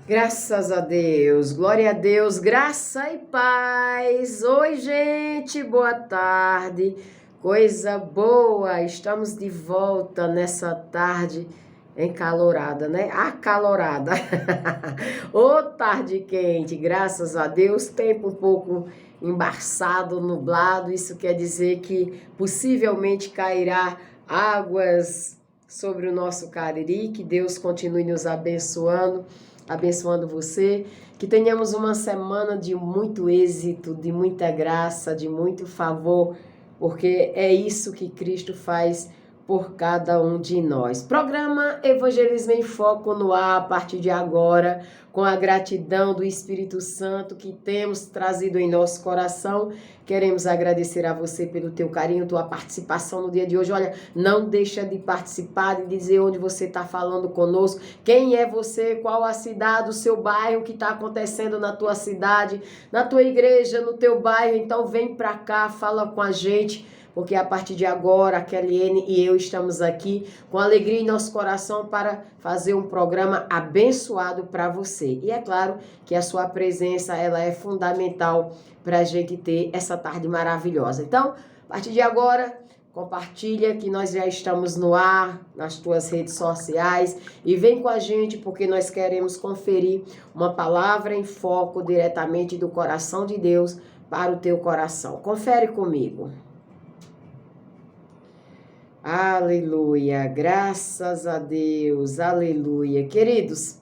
Graças a Deus, glória a Deus, graça e paz. Oi, gente, boa tarde, coisa boa. Estamos de volta nessa tarde encalorada, né? Acalorada. Ô, tarde quente, graças a Deus, tempo um pouco embaçado, nublado. Isso quer dizer que possivelmente cairá águas sobre o nosso Cariri. Que Deus continue nos abençoando você, que tenhamos uma semana de muito êxito, de muita graça, de muito favor, porque é isso que Cristo faz por cada um de nós. Programa Evangelismo em Foco no ar a partir de agora, com a gratidão do Espírito Santo que temos trazido em nosso coração. Queremos agradecer a você pelo teu carinho, tua participação no dia de hoje. Olha, não deixa de participar, de dizer onde você está falando conosco, quem é você, qual a cidade, o seu bairro, o que está acontecendo na tua cidade, na tua igreja, no teu bairro. Então vem para cá, fala com a gente, porque a partir de agora, a Kellyanne e eu estamos aqui com alegria em nosso coração para fazer um programa abençoado para você. E é claro que a sua presença ela é fundamental para a gente ter essa tarde maravilhosa. Então, a partir de agora, compartilha que nós já estamos no ar, nas tuas redes sociais, e vem com a gente porque nós queremos conferir uma palavra em foco diretamente do coração de Deus para o teu coração. Confere comigo. Aleluia, graças a Deus, aleluia. Queridos,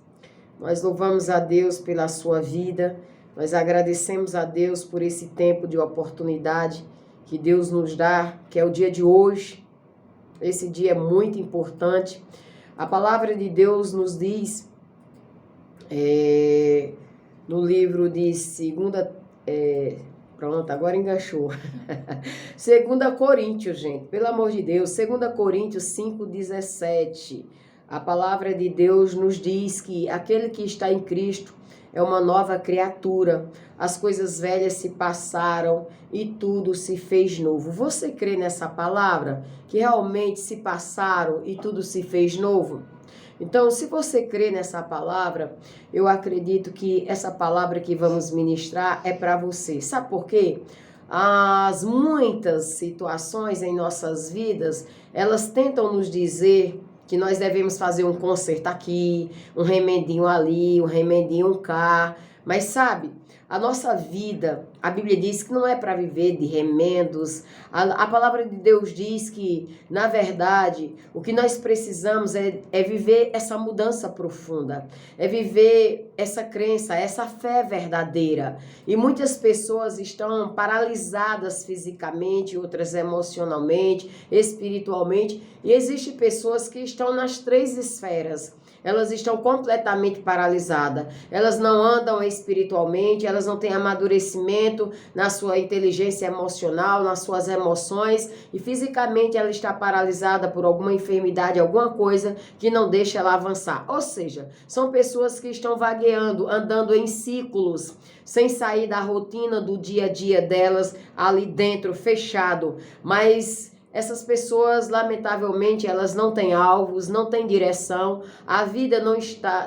nós louvamos a Deus pela sua vida, nós agradecemos a Deus por esse tempo de oportunidade que Deus nos dá, que é o dia de hoje. Esse dia é muito importante. A palavra de Deus nos diz, no livro de pronto, agora enganchou. 2 Coríntios, gente, pelo amor de Deus, 2 Coríntios 5,17. A palavra de Deus nos diz que aquele que está em Cristo é uma nova criatura. As coisas velhas se passaram e tudo se fez novo. Você crê nessa palavra? Que realmente se passaram e tudo se fez novo? Então, se você crê nessa palavra, eu acredito que essa palavra que vamos ministrar é para você. Sabe por quê? As muitas situações em nossas vidas, elas tentam nos dizer que nós devemos fazer um conserto aqui, um remedinho ali, um remedinho cá. Mas sabe, a nossa vida, a Bíblia diz que não é para viver de remendos. A palavra de Deus diz que, na verdade, o que nós precisamos é viver essa mudança profunda, é viver essa crença, essa fé verdadeira. E muitas pessoas estão paralisadas fisicamente, outras emocionalmente, espiritualmente. E existem pessoas que estão nas 3 esferas. Elas estão completamente paralisadas. Elas não andam espiritualmente, elas não têm amadurecimento na sua inteligência emocional, nas suas emoções, e fisicamente ela está paralisada por alguma enfermidade, alguma coisa que não deixa ela avançar. Ou seja, são pessoas que estão vagueando, andando em ciclos, sem sair da rotina do dia a dia delas, ali dentro, fechado. Mas essas pessoas, lamentavelmente, elas não têm alvos, não têm direção, a vida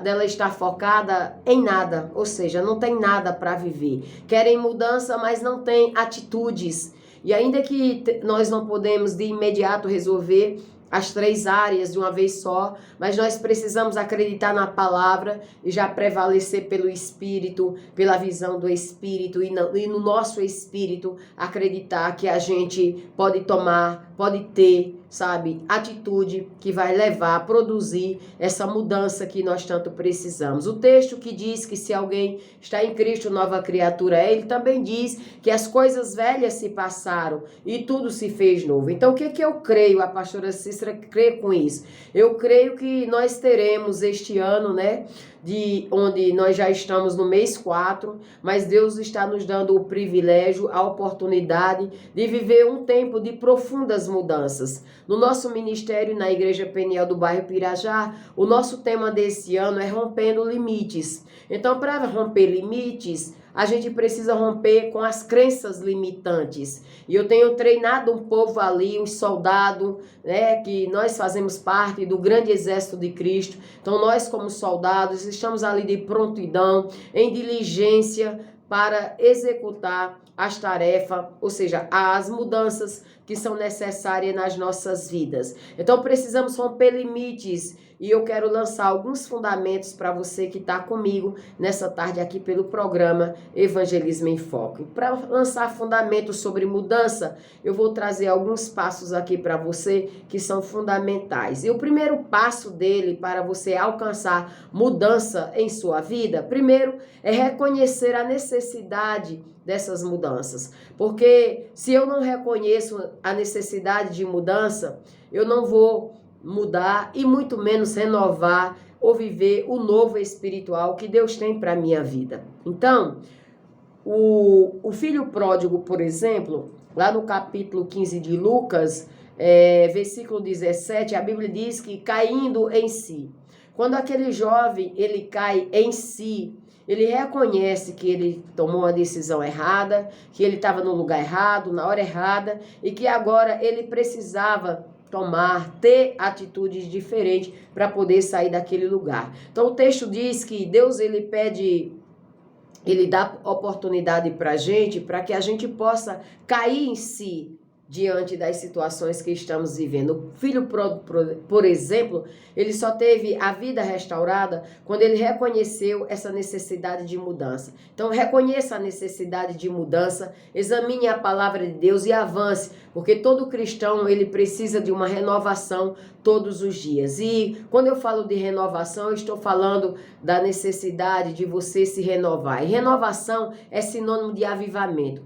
dela está focada em nada, ou seja, não tem nada para viver. Querem mudança, mas não têm atitudes. E ainda que nós não podemos de imediato resolver as 3 áreas de uma vez só, mas nós precisamos acreditar na palavra e já prevalecer pelo Espírito, pela visão do Espírito e no nosso Espírito acreditar que a gente pode tomar, pode ter, sabe, atitude que vai levar a produzir essa mudança que nós tanto precisamos. O texto que diz que se alguém está em Cristo, nova criatura é, ele também diz que as coisas velhas se passaram e tudo se fez novo. Então, o que eu creio? A pastora Cícera crê com isso. Eu creio que nós teremos este ano, né, onde nós já estamos no mês 4, mas Deus está nos dando o privilégio, a oportunidade de viver um tempo de profundas mudanças. No nosso ministério, na Igreja Peniel do bairro Pirajá, o nosso tema desse ano é rompendo limites. Então, para romper limites, a gente precisa romper com as crenças limitantes. E eu tenho treinado um povo ali, um soldado, né, que nós fazemos parte do grande exército de Cristo. Então nós como soldados estamos ali de prontidão, em diligência para executar as tarefas, ou seja, as mudanças que são necessárias nas nossas vidas. Então precisamos romper limites e eu quero lançar alguns fundamentos para você que está comigo nessa tarde aqui pelo programa Evangelismo em Foco. Para lançar fundamentos sobre mudança, eu vou trazer alguns passos aqui para você que são fundamentais. E o primeiro passo dele para você alcançar mudança em sua vida, primeiro é reconhecer a necessidade dessas mudanças. Porque se eu não reconheço a necessidade de mudança, eu não vou mudar e muito menos renovar ou viver o novo espiritual que Deus tem para a minha vida. Então, o filho pródigo, por exemplo, lá no capítulo 15 de Lucas, versículo 17, a Bíblia diz que caindo em si. Quando aquele jovem, ele cai em si, ele reconhece que ele tomou uma decisão errada, que ele estava no lugar errado, na hora errada, e que agora ele precisava ter atitudes diferentes para poder sair daquele lugar. Então o texto diz que Deus ele dá oportunidade para a gente, para que a gente possa cair em si diante das situações que estamos vivendo. O filho pródigo, por exemplo, ele só teve a vida restaurada quando ele reconheceu essa necessidade de mudança. Então, reconheça a necessidade de mudança, examine a palavra de Deus e avance, porque todo cristão, ele precisa de uma renovação todos os dias. E quando eu falo de renovação, eu estou falando da necessidade de você se renovar. E renovação é sinônimo de avivamento.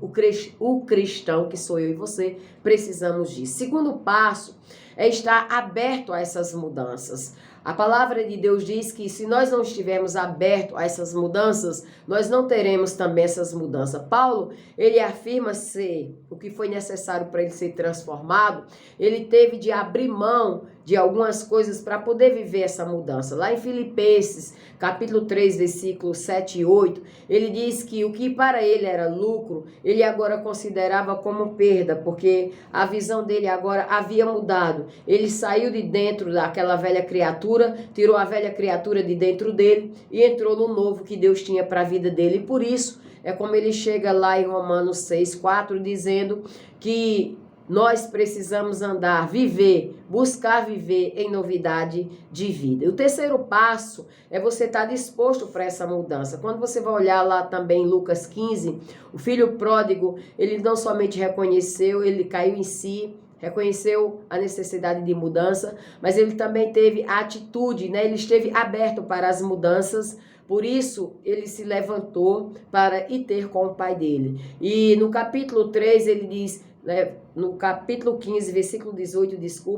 O cristão, que sou eu e você, precisamos disso. Segundo passo é estar aberto a essas mudanças. A palavra de Deus diz que se nós não estivermos abertos a essas mudanças, nós não teremos também essas mudanças. Paulo, ele afirma ser o que foi necessário para ele ser transformado, ele teve de abrir mão de algumas coisas para poder viver essa mudança. Lá em Filipenses, capítulo 3, versículos 7 e 8, ele diz que o que para ele era lucro, ele agora considerava como perda, porque a visão dele agora havia mudado. Ele saiu de dentro daquela velha criatura, tirou a velha criatura de dentro dele e entrou no novo que Deus tinha para a vida dele. E por isso, é como ele chega lá em Romanos 6, 4, dizendo que nós precisamos andar, viver, buscar viver em novidade de vida. E o terceiro passo é você estar disposto para essa mudança. Quando você vai olhar lá também em Lucas 15, o filho pródigo, ele não somente reconheceu, ele caiu em si, reconheceu a necessidade de mudança, mas ele também teve a atitude, né? Ele esteve aberto para as mudanças. Por isso, ele se levantou para ir ter com o pai dele. E no capítulo 3, ele diz, no capítulo 15, versículo 18,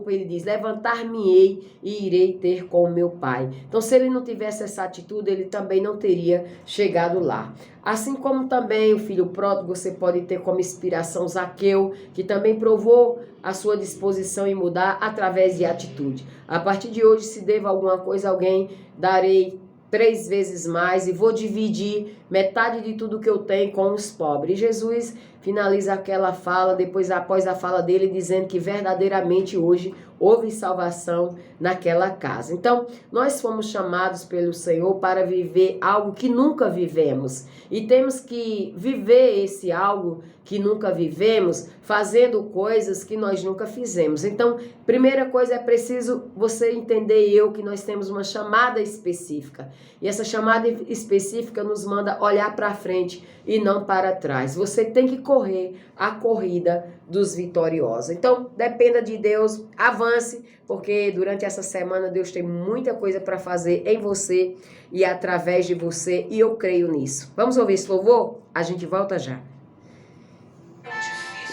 ele diz, levantar-me-ei e irei ter com o meu pai. Então, se ele não tivesse essa atitude, ele também não teria chegado lá. Assim como também o filho pródigo, você pode ter como inspiração Zaqueu, que também provou a sua disposição em mudar através de atitude. A partir de hoje, se devo alguma coisa a alguém, darei 3 vezes mais e vou dividir metade de tudo que eu tenho com os pobres. E Jesus finaliza aquela fala, após a fala dele, dizendo que verdadeiramente hoje houve salvação naquela casa. Então, nós fomos chamados pelo Senhor para viver algo que nunca vivemos. E temos que viver esse algo que nunca vivemos, fazendo coisas que nós nunca fizemos. Então, primeira coisa, é preciso você entender que nós temos uma chamada específica. E essa chamada específica nos manda olhar para frente e não para trás. Você tem que correr a corrida dos vitoriosos. Então, dependa de Deus, avance, porque durante essa semana Deus tem muita coisa para fazer em você e através de você, e eu creio nisso. Vamos ouvir esse louvor? A gente volta já.